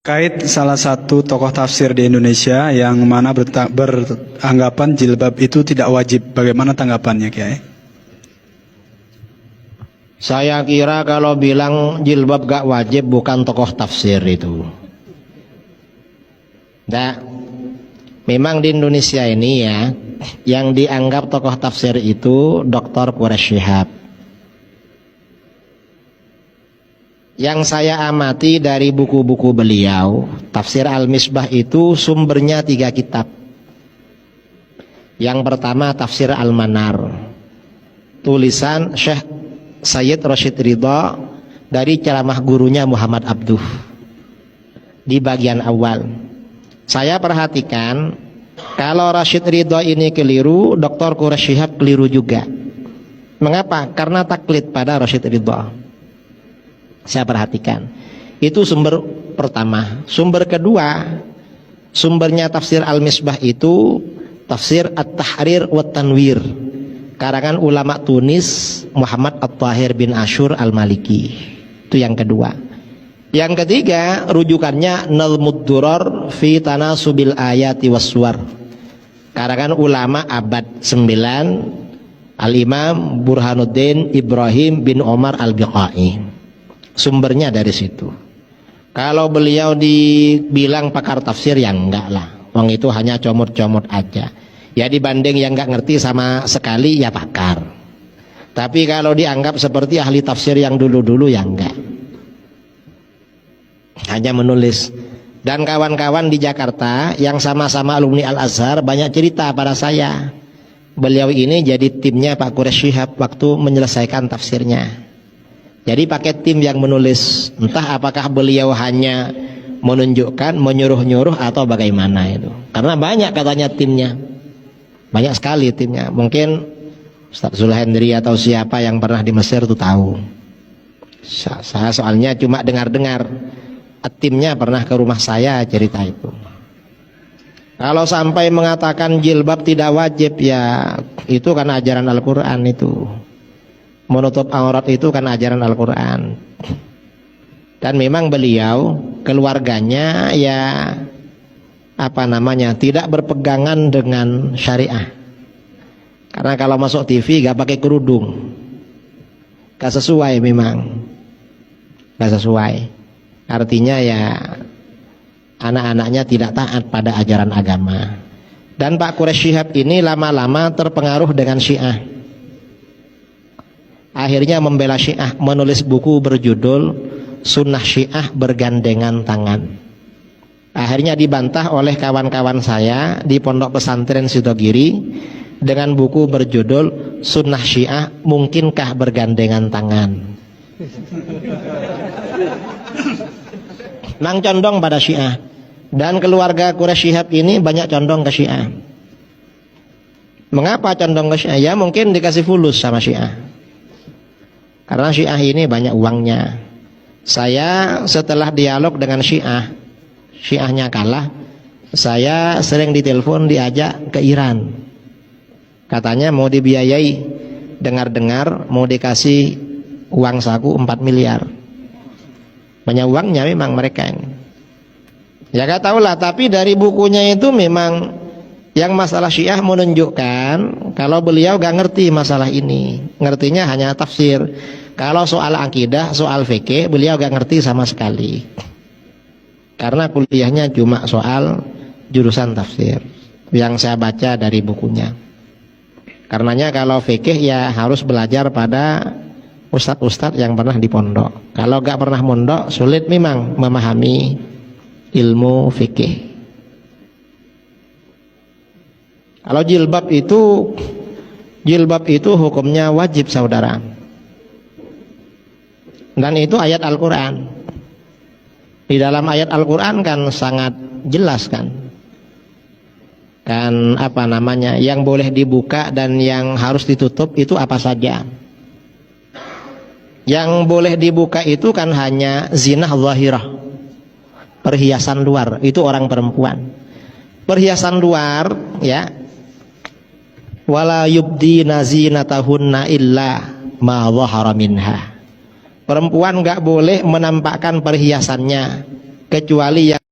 Terkait salah satu tokoh tafsir di Indonesia yang mana beranggapan jilbab itu tidak wajib, bagaimana tanggapannya, Kiai? Saya kira kalau bilang jilbab gak wajib bukan tokoh tafsir itu. Nah, memang di Indonesia ini ya, yang dianggap tokoh tafsir itu Dr. Quraish Shihab. Yang saya amati dari buku-buku beliau, Tafsir Al-Misbah itu sumbernya 3 kitab. Yang pertama Tafsir Al-Manar, tulisan Syekh Sayyid Rashid Ridha dari ceramah gurunya Muhammad Abduh. Di bagian awal saya perhatikan, kalau Rashid Ridha ini keliru, Dr. Quraish Shihab keliru juga. Mengapa? Karena taklid pada Rashid Ridha. Saya perhatikan, itu sumber pertama. Sumber kedua, sumbernya Tafsir Al-Misbah itu Tafsir At-Tahrir wa Tanwir, karangan ulama Tunis Muhammad At-Tahir bin Ashur Al-Maliki. Itu yang kedua. Yang ketiga, rujukannya Nalmud Durar fi Tanasubil Ayati Waswar, karangan ulama abad 9 Al-Imam Burhanuddin Ibrahim bin Omar Al-Biqai. Sumbernya dari situ. Kalau beliau dibilang pakar tafsir, ya enggak lah, wong itu hanya comot-comot aja. Ya dibanding yang enggak ngerti sama sekali, ya pakar. Tapi kalau dianggap seperti ahli tafsir yang dulu-dulu, ya enggak, hanya menulis. Dan kawan-kawan di Jakarta yang sama-sama alumni Al-Azhar banyak cerita pada saya, beliau ini jadi timnya Pak Quraish Shihab waktu menyelesaikan tafsirnya. Jadi pakai tim yang menulis. Entah apakah beliau hanya menunjukkan, menyuruh-nyuruh atau bagaimana itu. Karena banyak katanya timnya, banyak sekali timnya. Mungkin Ustaz Zulhendri atau siapa yang pernah di Mesir itu tahu. Saya soalnya cuma dengar-dengar. Timnya pernah ke rumah saya cerita itu. Kalau sampai mengatakan jilbab tidak wajib, ya itu kan ajaran Al-Quran itu. Menutup aurat itu kan ajaran Al-Quran. Dan memang beliau, keluarganya ya tidak berpegangan dengan syariah. Karena kalau masuk TV gak pakai kerudung, gak sesuai, memang gak sesuai. Artinya ya anak-anaknya tidak taat pada ajaran agama. Dan Pak Quraish Shihab ini lama-lama terpengaruh dengan Syiah. Akhirnya membela Syiah, menulis buku berjudul Sunnah Syiah Bergandengan Tangan. Akhirnya dibantah oleh kawan-kawan saya di Pondok Pesantren Sidogiri dengan buku berjudul Sunnah Syiah Mungkinkah Bergandengan Tangan. Nang condong pada Syiah. Dan keluarga Quraish Shihab ini banyak condong ke Syiah. Mengapa condong ke Syiah? Ya mungkin dikasih fulus sama Syiah. Karena Syiah ini banyak uangnya. Saya setelah dialog dengan Syiahnya kalah, saya sering ditelepon, diajak ke Iran. Katanya mau dibiayai, dengar-dengar mau dikasih uang saku 4 miliar. Banyak uangnya memang mereka ini. Ya gak tahulah, tapi dari bukunya itu memang yang masalah Syiah menunjukkan kalau beliau gak ngerti masalah ini. Ngertinya hanya tafsir. Kalau soal akidah, soal fikih, beliau gak ngerti sama sekali. Karena kuliahnya cuma soal jurusan tafsir yang saya baca dari bukunya. Karenanya kalau fikih ya harus belajar pada ustadz-ustadz yang pernah di pondok. Kalau gak pernah mondok, sulit memang memahami ilmu fikih. Kalau jilbab itu hukumnya wajib, saudara. Dan itu ayat Al-Quran. Di dalam ayat Al-Quran kan sangat jelas kan yang boleh dibuka dan yang harus ditutup itu apa saja. Yang boleh dibuka itu kan hanya zinah zahirah, perhiasan luar, itu orang perempuan. Perhiasan luar ya, wala yubdina zinatahunna illa ma dhahara minha. Perempuan gak boleh menampakkan perhiasannya kecuali yang